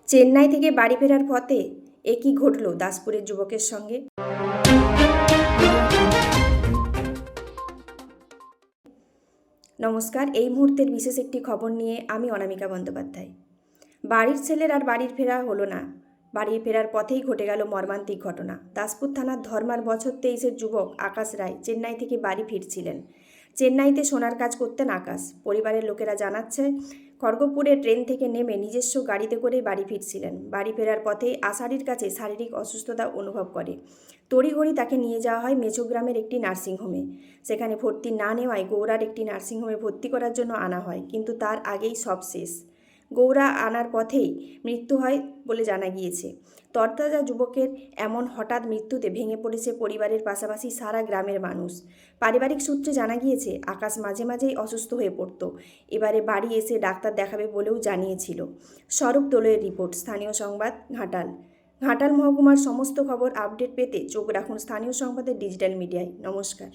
চেন্নাই থেকে বাড়ি ফেরার পথে একই ঘটল দাসপুরের যুবকের সঙ্গে। নমস্কার, এই মুহূর্তের বিশেষ একটি খবর নিয়ে আমি অনামিকা বন্দ্যোপাধ্যায়। বাড়ির ছেলের আর বাড়ির ফেরা হলো না। বাড়ি ফেরার পথেই ঘটে গেল মর্মান্তিক ঘটনা। দাসপুর থানার ধর্মার বছর 23-এর যুবক আকাশ রায় চেন্নাই থেকে বাড়ি ফিরছিলেন। চেন্নাইতে সোনার কাজ করতেন আকাশ। পরিবারের লোকেরা জানাচ্ছে, খড়গপুরে ট্রেন থেকে নেমে নিজস্ব গাড়িতে করে বাড়ি ফিরছিলেন। বাড়ি ফেরার পথেই আষাঢ়ির কাছে শারীরিক অসুস্থতা অনুভব করে। তড়িঘড়ি তাকে নিয়ে যাওয়া হয় মেছোগ্রামের একটি নার্সিংহোমে। সেখানে ভর্তি না নেওয়ায় গৌড়ার একটি নার্সিংহোমে ভর্তি করার জন্য আনা হয়, কিন্তু তার আগেই সব শেষ। গৌড়া আনার পথেই মৃত্যু হয় বলে জানা গিয়েছে। তরতাজা যুবকের এমন হঠাৎ মৃত্যুতে ভেঙে পড়েছে পরিবারের পাশাপাশি সারা গ্রামের মানুষ। পারিবারিক সূত্রে জানা গিয়েছে, আকাশ মাঝে মাঝেই অসুস্থ হয়ে পড়ত। এবারে বাড়ি এসে ডাক্তার দেখাবে বলেও জানিয়েছিল। স্বরূপ দোলের রিপোর্ট, স্থানীয় সংবাদ, ঘাটাল। ঘাটাল মহকুমার সমস্ত খবর আপডেট পেতে চোখ রাখুন স্থানীয় সংবাদের ডিজিটাল মিডিয়ায়। নমস্কার।